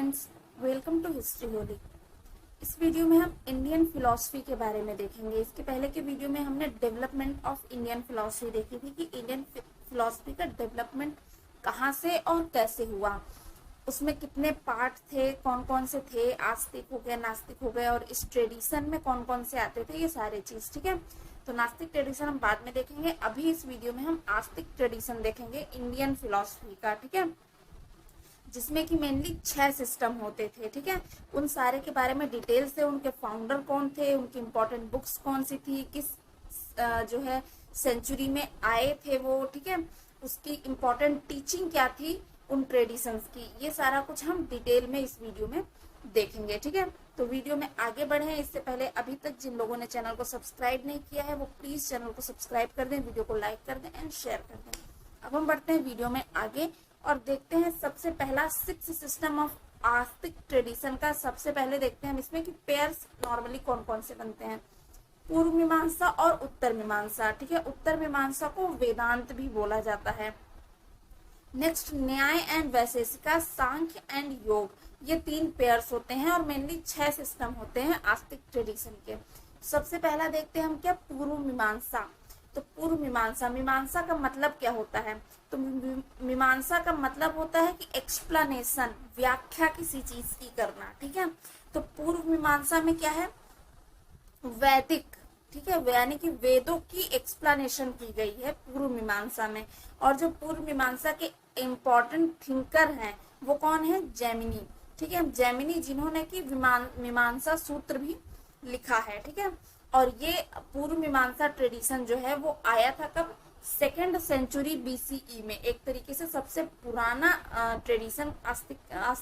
Friends, welcome to history holy. इस video में हम इंडियन फिलॉसफी के बारे में देखेंगे। इसके पहले के वीडियो में हमने डेवलपमेंट ऑफ इंडियन फिलॉसफी देखी थी कि इंडियन फिलॉसफी का डेवलपमेंट कहाँ से और कैसे हुआ, उसमें कितने पार्ट थे, कौन कौन से थे, आस्तिक हो गए, नास्तिक हो गए, और इस ट्रेडिशन में कौन कौन से आते थे, ये सारे चीज। ठीक है, तो नास्तिक ट्रेडिशन हम बाद में देखेंगे। अभी इस वीडियो में हम आस्तिक ट्रेडिशन देखेंगे इंडियन फिलॉसफी का। ठीक है, जिसमें कि मेनली 6 सिस्टम होते थे। ठीक है, उन सारे के बारे में डिटेल से, उनके फाउंडर कौन थे, उनकी इंपॉर्टेंट बुक्स कौन सी थी, किस जो है सेंचुरी में आए थे वो। ठीक है, उसकी इंपॉर्टेंट टीचिंग क्या थी उन ट्रेडिशंस की, ये सारा कुछ हम डिटेल में इस वीडियो में देखेंगे। ठीक है, तो वीडियो में आगे बढ़े इससे पहले अभी तक जिन लोगों ने चैनल को सब्सक्राइब नहीं किया है वो प्लीज चैनल को सब्सक्राइब कर दें, वीडियो को लाइक कर दें एंड शेयर कर दें। अब हम बढ़ते हैं वीडियो में आगे और देखते हैं सबसे पहला 6 सिस्टम ऑफ आस्तिक ट्रेडिशन का। सबसे पहले देखते हैं हम इसमें कि पेयर्स नॉर्मली कौन कौन से बनते हैं। पूर्व मीमांसा और उत्तर मीमांसा। ठीक है, उत्तर मीमांसा को वेदांत भी बोला जाता है। नेक्स्ट न्याय एंड वैशेषिका, सांख्य एंड योग, ये 3 पेयर्स होते हैं और मेनली 6 सिस्टम होते हैं आस्तिक ट्रेडिशन के। सबसे पहला देखते हैं हम क्या, पूर्व मीमांसा। तो पूर्व मीमांसा, मीमांसा का मतलब क्या होता है? तो मीमांसा का मतलब होता है कि एक्सप्लेनेशन, व्याख्या किसी चीज की करना। ठीक है, तो पूर्व मीमांसा में क्या है, वैदिक, ठीक है, यानी कि वेदों की एक्सप्लेनेशन की गई है पूर्व मीमांसा में। और जो पूर्व मीमांसा के इम्पोर्टेंट थिंकर हैं वो कौन है, जैमिनी। ठीक है, जैमिनी जिन्होंने की मीमांसा सूत्र भी लिखा है। ठीक है, और ये पूर्व मीमांसा ट्रेडिशन जो है वो आया था कब, 2nd सेंचुरी BCE में। एक तरीके से सबसे पुराना ट्रेडिशन, आस्तिक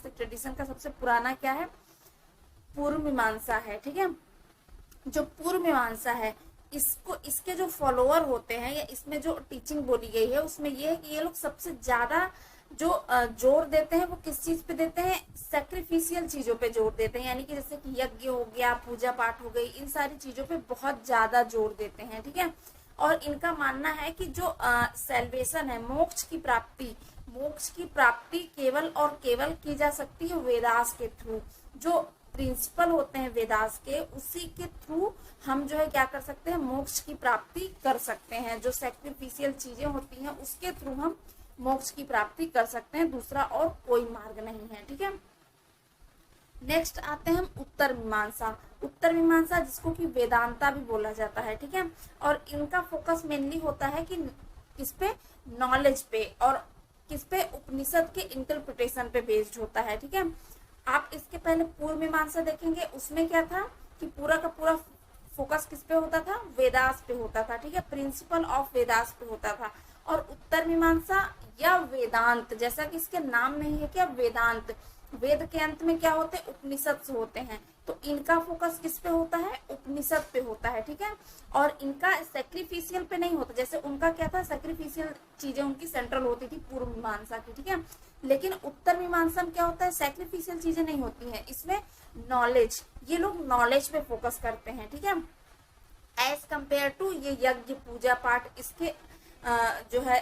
ट्रेडिशन का सबसे पुराना क्या है, पूर्व मीमांसा है। ठीक है, जो पूर्व मीमांसा है इसको, इसके जो फॉलोअर होते हैं या इसमें जो टीचिंग बोली गई है उसमें ये है कि ये लोग सबसे ज्यादा जो जोर देते हैं वो किस चीज पे देते हैं, सैक्रिफिशियल चीजों पे जोर देते हैं। यानी कि जैसे कि यज्ञ हो गया, पूजा पाठ हो गई, इन सारी चीजों पे बहुत ज्यादा जोर देते हैं। ठीक है, और इनका मानना है कि जो सेल्वेशन है, मोक्ष की प्राप्ति केवल और केवल की जा सकती है वेदास के थ्रू। जो प्रिंसिपल होते हैं वेदास के, उसी के थ्रू हम जो है क्या कर सकते हैं, मोक्ष की प्राप्ति कर सकते हैं। जो सैक्रिफिशियल चीजें होती हैं उसके थ्रू हम मोक्ष की प्राप्ति कर सकते हैं, दूसरा और कोई मार्ग नहीं है। ठीक है, नेक्स्ट आते हैं हम उत्तर मीमांसा। उत्तर मीमांसा जिसको कि वेदांता भी बोला जाता है। ठीक है, और इनका फोकस मेनली होता है कि किस पे, नॉलेज पे, और किस पे, उपनिषद के इंटरप्रिटेशन पे बेस्ड होता है। ठीक है, आप इसके पहले पूर्व मीमांसा देखेंगे, उसमें क्या था कि पूरा का पूरा फोकस किस पे होता था, वेदास पे होता था। ठीक है, प्रिंसिपल ऑफ वेदास पे होता था। और उत्तर मीमांसा या वेदांत, जैसा कि इसके नाम में ही है क्या, वेदांत, वेद के अंत में क्या होते हैं, उपनिषद होते हैं, तो इनका फोकस किस पे होता है, उपनिषद पे होता है। ठीक है, और इनका सैक्रिफिशियल पे नहीं होता, जैसे उनका क्या था, सैक्रिफिशियल चीजें उनकी सेंट्रल होती थी पूर्व मीमांसा की। ठीक है, लेकिन उत्तर मीमांसा में क्या होता है, सैक्रिफिशियल चीजें नहीं होती हैं, इसमें नॉलेज, ये लोग नॉलेज पे फोकस करते हैं। ठीक है, एज कंपेयर टू ये यज्ञ पूजा पाठ, इसके जो है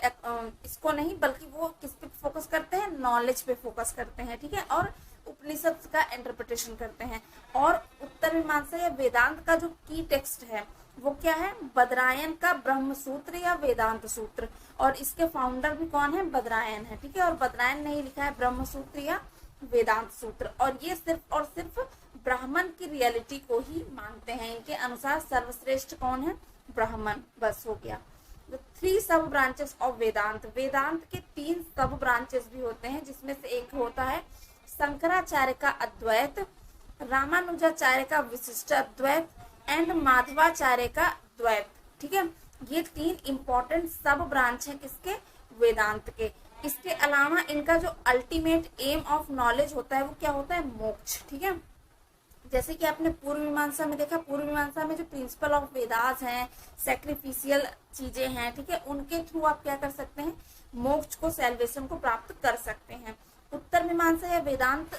इसको नहीं, बल्कि वो किस पे फोकस करते हैं, नॉलेज पे फोकस करते हैं। ठीक है, और उपनिषद का इंटरप्रिटेशन करते हैं। और उत्तर मीमांसा या वेदांत का जो की टेक्स्ट है वो क्या है, बदरायन का ब्रह्म सूत्र या वेदांत सूत्र, और इसके फाउंडर भी कौन है, बदरायन है। ठीक है, और बदरायन ने ही लिखा है ब्रह्म सूत्र या वेदांत सूत्र, और ये सिर्फ और सिर्फ ब्राह्मण की रियलिटी को ही मानते हैं। इनके अनुसार सर्वश्रेष्ठ कौन है, ब्राह्मण, बस हो गया। 3 सब ब्रांचेस ऑफ वेदांत, वेदांत के 3 सब ब्रांचेस भी होते हैं, जिसमें से एक होता है शंकराचार्य का अद्वैत, रामानुजाचार्य का विशिष्ट अद्वैत एंड माधवाचार्य का द्वैत। ठीक है, ये 3 इंपॉर्टेंट सब ब्रांच है किसके, वेदांत के। इसके अलावा इनका जो अल्टीमेट एम ऑफ नॉलेज होता है वो क्या होता है, मोक्ष। ठीक है, जैसे कि आपने पूर्व मीमांसा में देखा, पूर्व मीमांसा में जो प्रिंसिपल ऑफ वेदास हैं, सैक्रिफिशियल चीजें हैं, ठीक है, उनके थ्रू आप क्या कर सकते हैं, मोक्ष को, सेल्वेशन को प्राप्त कर सकते हैं। उत्तर मीमांसा या वेदांत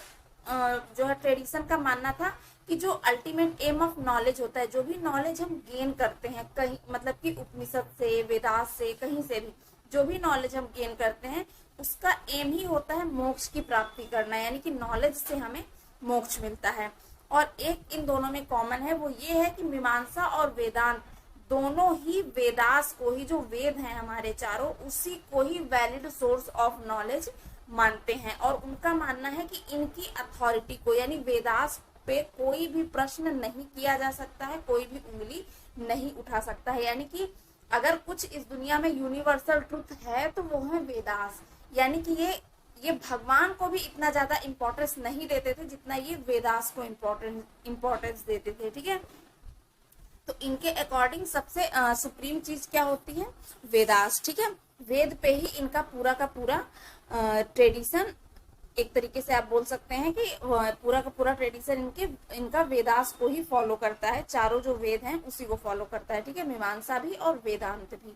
जो है ट्रेडिशन का मानना था कि जो अल्टीमेट एम ऑफ नॉलेज होता है, जो भी नॉलेज हम गेन करते हैं कहीं, मतलब कि उपनिषद से, वेदास से, कहीं से भी, जो भी नॉलेज हम गेन करते हैं उसका एम ही होता है मोक्ष की प्राप्ति करना, यानी कि नॉलेज से हमें मोक्ष मिलता है। और एक इन दोनों में कॉमन है, वो ये है कि मीमांसा और वेदांत दोनों ही वेदास को ही, जो वेद हैं हमारे चारों, उसी को ही वैलिड सोर्स ऑफ नॉलेज मानते हैं। और उनका मानना है कि इनकी अथॉरिटी को, यानी वेदास पे कोई भी प्रश्न नहीं किया जा सकता है, कोई भी उंगली नहीं उठा सकता है। यानी कि अगर कुछ इस दुनिया में यूनिवर्सल ट्रुथ है तो वो है वेदास। यानी कि ये भगवान को भी इतना ज्यादा इंपॉर्टेंस नहीं देते थे जितना ये वेदास को इम्पोर्टेंस देते थे, ठीक है। तो इनके अकॉर्डिंग सबसे सुप्रीम चीज क्या होती है, वेदास, ठीक है। वेद पे ही इनका पूरा का पूरा ट्रेडिशन, एक तरीके से आप बोल सकते हैं कि पूरा का पूरा ट्रेडिशन इनका वेदास को ही फॉलो करता है। चारों जो वेद हैं उसी को फॉलो करता है, ठीक है, मीमांसा भी और वेदांत भी।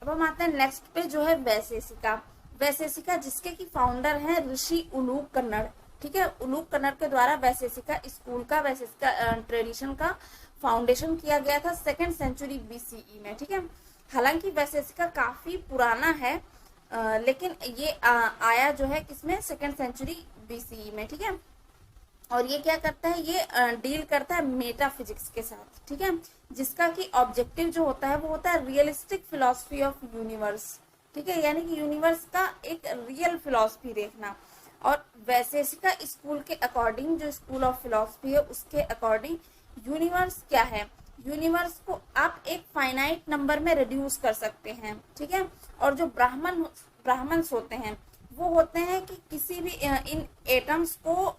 अब हम आते हैं नेक्स्ट पे, जो है वैशेषिका। वैशेषिका जिसके की फाउंडर हैं ऋषि उलूक कन्नड़, ठीक है। उलूक कन्नड़ के द्वारा वैशेषिका स्कूल का, वैशेषिका ट्रेडिशन का फाउंडेशन किया गया था 2nd सेंचुरी BCE में, ठीक है। हालांकि वैशेषिका काफी पुराना है, लेकिन ये आया जो है किसमें, 2nd सेंचुरी BCE में, ठीक है। और ये क्या करता है, ये डील करता है मेटाफिजिक्स के साथ, ठीक है, जिसका कि ऑब्जेक्टिव जो होता है वो होता है रियलिस्टिक फिलॉसफी ऑफ यूनिवर्स, ठीक है, यानी कि यूनिवर्स का एक रियल फिलॉसफी देखना। और वैशेषिका स्कूल के अकॉर्डिंग, जो स्कूल ऑफ फिलॉसफी है उसके अकॉर्डिंग यूनिवर्स क्या है, यूनिवर्स को आप एक फाइनाइट नंबर में रिड्यूस कर सकते हैं, ठीक है। और जो ब्राह्मण्स होते हैं वो होते हैं कि किसी भी इन एटम्स को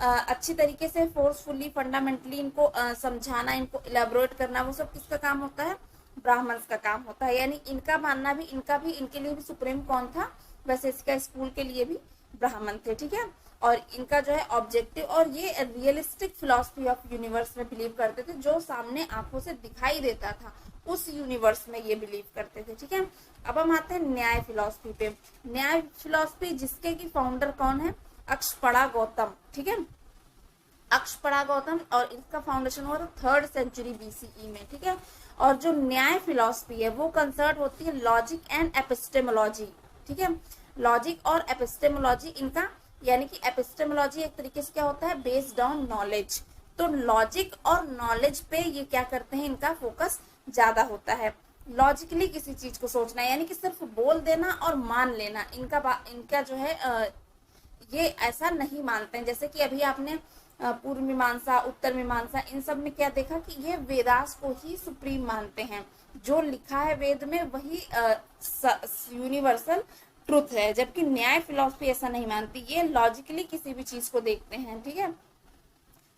अच्छी तरीके से फोर्सफुली, फंडामेंटली इनको समझाना, इनको इलेबोरेट करना, वो सब किसका काम होता है, ब्राह्मण्स का काम होता है। यानी इनका मानना भी, इनके लिए भी सुप्रीम कौन था, वैशेषिका स्कूल के लिए भी ब्राह्मण थे, ठीक है। और इनका जो है ऑब्जेक्टिव, और ये रियलिस्टिक फिलॉसफी ऑफ यूनिवर्स में बिलीव करते थे, जो सामने आंखों से दिखाई देता था उस यूनिवर्स में ये बिलीव करते थे, ठीक है। अब हम आते हैं न्याय फिलॉसफी पे। न्याय फिलॉसफी जिसके की फाउंडर कौन है, अक्षपड़ा गौतम, ठीक है, अक्षपड़ा गौतम। और इसका फाउंडेशन हुआ था 3rd सेंचुरी BCE में, ठीक है। और जो न्याय फिलॉसफी है वो कंसर्न होती है लॉजिक एंड एपिस्टेमोलॉजी, ठीक है। लॉजिक और एपिस्टेमोलॉजी इनका, यानी कि एपिस्टेमोलॉजी एक तरीके से क्या होता है, बेस्ड ऑन नॉलेज। तो लॉजिक और नॉलेज पे ये क्या करते हैं, इनका फोकस ज्यादा होता है। लॉजिकली किसी चीज को सोचना, यानी कि सिर्फ बोल देना और मान लेना, इनका जो है ये ऐसा नहीं मानते हैं। जैसे कि अभी आपने पूर्व मीमांसा, उत्तर मीमांसा, इन सब में क्या देखा कि ये वेदास को ही सुप्रीम मानते हैं, जो लिखा है वेद में वही यूनिवर्सल ट्रुथ है। जबकि न्याय फिलॉसफी ऐसा नहीं मानती, ये लॉजिकली किसी भी चीज को देखते हैं, ठीक है,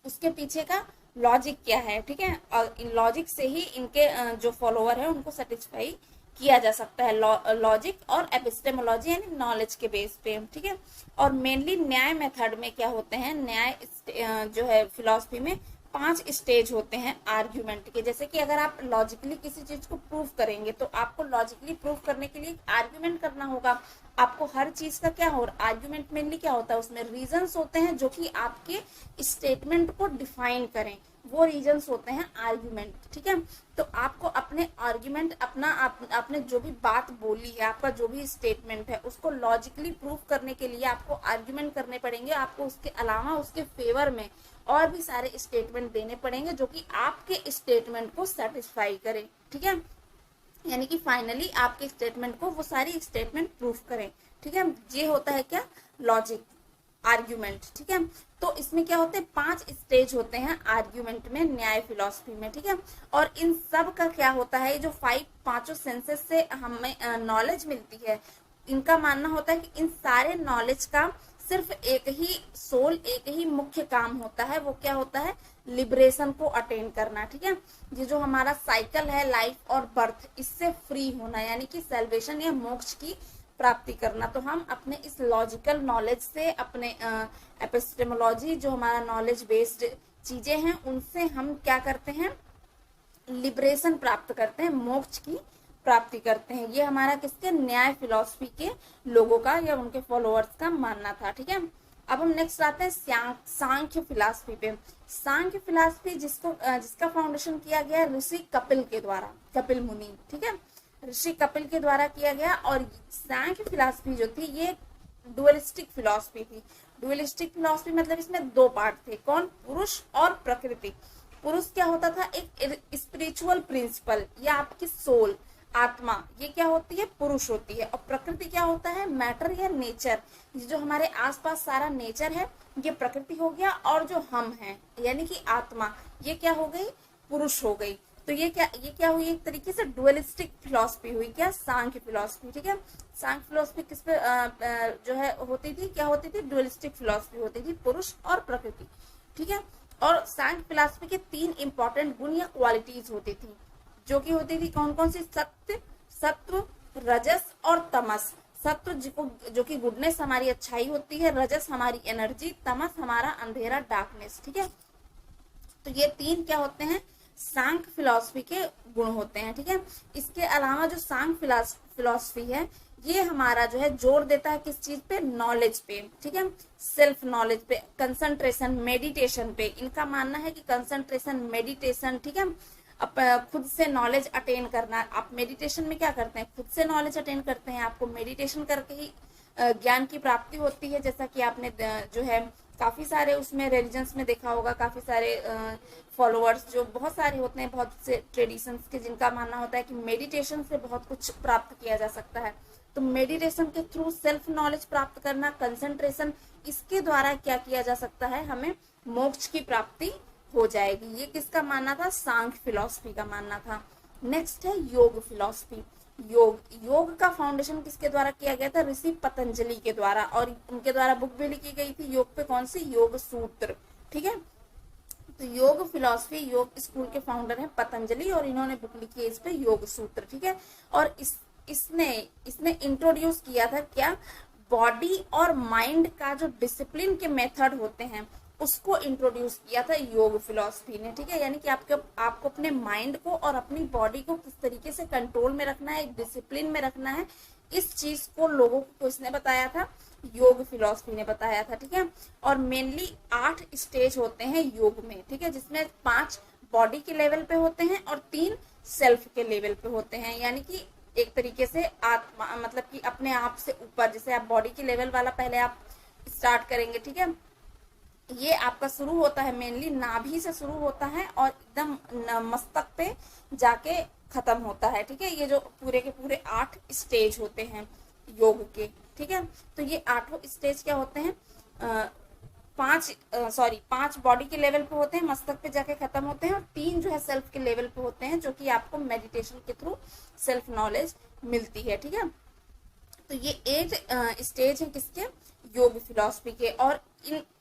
उसके पीछे का लॉजिक क्या है, ठीक है। और इन लॉजिक से ही इनके जो फॉलोअर है उनको सेटिस्फाई किया जा सकता है, लॉजिक और एपिस्टेमोलॉजी यानी नॉलेज के बेस पे, ठीक है। और मेनली न्याय मेथड में क्या होते हैं, न्याय जो है फिलॉसफी में 5 स्टेज होते हैं आर्ग्यूमेंट के। जैसे कि अगर आप लॉजिकली किसी चीज को प्रूव करेंगे तो आपको लॉजिकली प्रूव करने के लिए आर्ग्यूमेंट करना होगा। आपको हर चीज का क्या हो, आर्ग्यूमेंट मेनली क्या होता है, उसमें रीजंस होते हैं जो कि आपके स्टेटमेंट को डिफाइन करें, वो रीजंस होते हैं आर्ग्यूमेंट, ठीक है। तो आपको अपने आर्ग्यूमेंट, आपने जो भी बात बोली है, आपका जो भी स्टेटमेंट है, उसको लॉजिकली प्रूव करने के लिए आपको आर्ग्यूमेंट करने पड़ेंगे। आपको उसके अलावा उसके फेवर में और भी सारे स्टेटमेंट देने पड़ेंगे जो कि आपके स्टेटमेंट को सेटिस्फाई करें, ठीक है। यानी कि फाइनली आपके स्टेटमेंट को वो सारी स्टेटमेंट प्रूफ करें, ठीक है। ये होता है क्या, लॉजिक, आर्ग्यूमेंट, ठीक है। तो इसमें क्या होते हैं, 5 स्टेज होते हैं आर्ग्यूमेंट में, न्याय फिलॉसफी में, ठीक है। और इन सब का क्या होता है, जो 5 सेंसेस से हमें नॉलेज मिलती है, इनका मानना होता है कि इन सारे नॉलेज का सिर्फ एक ही सोल, एक ही मुख्य काम होता है, वो क्या होता है, लिबरेशन को अटेन करना, ठीक है। ये जो हमारा साइकिल है लाइफ और बर्थ, इससे फ्री होना, यानी कि सेल्वेशन या मोक्ष की प्राप्ति करना। तो हम अपने इस लॉजिकल नॉलेज से, अपने एपिस्टेमोलॉजी जो हमारा नॉलेज बेस्ड चीजें हैं, उनसे हम क्या करते हैं, लिबरेशन प्राप्त करते हैं, मोक्ष की प्राप्ति करते हैं। ये हमारा किसके, न्याय फिलॉसफी के लोगों का या उनके फॉलोअर्स का मानना था, ठीक है। अब हम नेक्स्ट आते हैं सांख्य फिलॉसफी पे। सांख्य फिलॉसफी जिसका फाउंडेशन किया गया ऋषि कपिल के द्वारा, कपिल मुनि, ठीक है। ऋषि कपिल के द्वारा किया गया। और सांख्य फिलॉसफी जो थी ये डुअलिस्टिक फिलॉसफी थी। डुअलिस्टिक फिलॉसफी मतलब इसमें दो पार्ट थे, कौन, पुरुष और प्रकृति। पुरुष क्या होता था, एक स्पिरिचुअल प्रिंसिपल या आपकी सोल, आत्मा, ये क्या होती है, पुरुष होती है। और प्रकृति क्या होता है, मैटर या नेचर, जो हमारे आसपास सारा नेचर है ये प्रकृति हो गया। और जो हम हैं यानी कि आत्मा, ये क्या हो गई, पुरुष हो गई। तो ये क्या हुई, एक तरीके से डुअलिस्टिक फिलॉसफी हुई, क्या, सांख्य फिलॉसफी। ठीक है, सांख्य फिलॉसफी किस पे जो है होती थी, क्या होती थी, डुअलिस्टिक फिलॉसफी होती थी, पुरुष और प्रकृति। ठीक है, और सांख्य फिलॉसफी के 3 इंपॉर्टेंट गुण या क्वालिटीज होती थी, जो कि होती थी कौन कौन सी, सत्य, सत्व, रजस और तमस। सत्व जो कि गुडनेस, हमारी अच्छाई होती है, रजस हमारी एनर्जी, तमस हमारा अंधेरा, डार्कनेस। ठीक है, तो ये 3 क्या होते हैं, सांख्य फिलॉसफी के गुण होते हैं। ठीक है, इसके अलावा जो सांख्य फिलॉसफी है ये हमारा जो है जोर देता है किस चीज पे, नॉलेज पे। ठीक है, सेल्फ नॉलेज पे, कंसंट्रेशन, मेडिटेशन पे। इनका मानना है कि कंसंट्रेशन, मेडिटेशन, ठीक है, खुद से नॉलेज अटेन करना। आप मेडिटेशन में क्या करते हैं, खुद से नॉलेज अटेन करते हैं। आपको मेडिटेशन करके ही ज्ञान की प्राप्ति होती है। जैसा कि आपने जो है काफी सारे उसमें रिलीजन्स में देखा होगा, काफी सारे फॉलोअर्स जो बहुत सारे होते हैं, बहुत से ट्रेडिशंस के, जिनका मानना होता है कि मेडिटेशन से बहुत कुछ प्राप्त किया जा सकता है। तो मेडिटेशन के थ्रू सेल्फ नॉलेज प्राप्त करना, कंसंट्रेशन, इसके द्वारा क्या किया जा सकता है, हमें मोक्ष की प्राप्ति हो जाएगी। ये किसका मानना था, सांख्य फिलॉसफी का मानना था। नेक्स्ट है योग फिलॉसफी। योग का फाउंडेशन किसके द्वारा किया गया था, ऋषि पतंजलि के द्वारा। और उनके द्वारा बुक भी लिखी गई थी योग पे, कौन सी, योग सूत्र। ठीक है, तो योग फिलॉसफी, योग स्कूल के फाउंडर हैं पतंजलि, और इन्होंने बुक लिखी है इस पे, योग सूत्र। ठीक है, और इसने इंट्रोड्यूस किया था क्या, बॉडी और माइंड का जो डिसिप्लिन के मेथड होते हैं उसको इंट्रोड्यूस किया था योग फिलॉसफी ने। ठीक है, यानी कि आपको अपने माइंड को और अपनी बॉडी को किस तरीके से कंट्रोल में रखना है, एक डिसिप्लिन में रखना है, इस चीज को लोगों को किसने बताया था, योग फिलॉसफी ने बताया था। ठीक है, और मेनली 8 स्टेज होते हैं योग में। ठीक है, जिसमें 5 बॉडी के लेवल पे होते हैं और 3 सेल्फ के लेवल पे होते हैं। यानी कि एक तरीके से आत्मा, मतलब कि अपने आप से ऊपर, जैसे आप बॉडी के लेवल वाला पहले आप स्टार्ट करेंगे। ठीक है, ये आपका शुरू होता है मेनली नाभि से शुरू होता है और एकदम मस्तक पे जाके खत्म होता है। ठीक है, ये जो पूरे के पूरे 8 स्टेज होते हैं योग के। ठीक है, तो ये 8 स्टेज क्या होते हैं, 5 बॉडी के लेवल पे होते हैं, मस्तक पे जाके खत्म होते हैं, और 3 जो है सेल्फ के लेवल पे होते हैं, जो कि आपको मेडिटेशन के थ्रू सेल्फ नॉलेज मिलती है। ठीक है, तो ये 8 स्टेज है किसके, योग फिलॉसफी के। और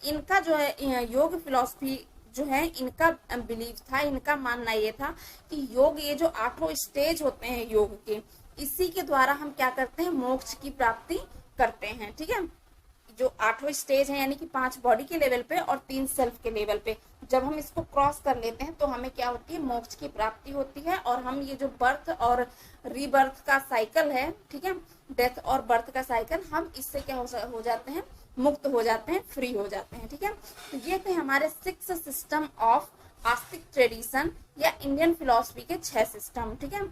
इनका जो है योग फिलॉसफी जो है, इनका बिलीव था, इनका मानना ये था कि योग, ये जो 8 स्टेज होते हैं योग के, इसी के द्वारा हम क्या करते हैं, मोक्ष की प्राप्ति करते हैं। ठीक है, जो 8 स्टेज है यानी कि 5 बॉडी के लेवल पे और 3 सेल्फ के लेवल पे, जब हम इसको क्रॉस कर लेते हैं तो हमें क्या होती है, मोक्ष की प्राप्ति होती है। और हम ये जो बर्थ और रीबर्थ का साइकिल है, ठीक है, डेथ और बर्थ का साइकिल, हम इससे क्या हो जाते हैं, मुक्त हो जाते हैं, फ्री हो जाते हैं। ठीक है, तो ये थे हमारे 6 सिस्टम ऑफ आस्तिक ट्रेडिशन या इंडियन फिलॉसफी के 6 सिस्टम। ठीक है,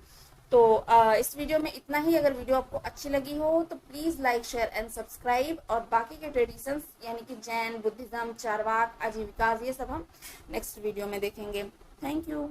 तो इस वीडियो में इतना ही। अगर वीडियो आपको अच्छी लगी हो तो please like, share and subscribe. और बाकी के ट्रेडिशंस यानी कि जैन, बुद्धिज्म, चारवाक, आजीविका, ये सब हम नेक्स्ट वीडियो में देखेंगे। Thank you.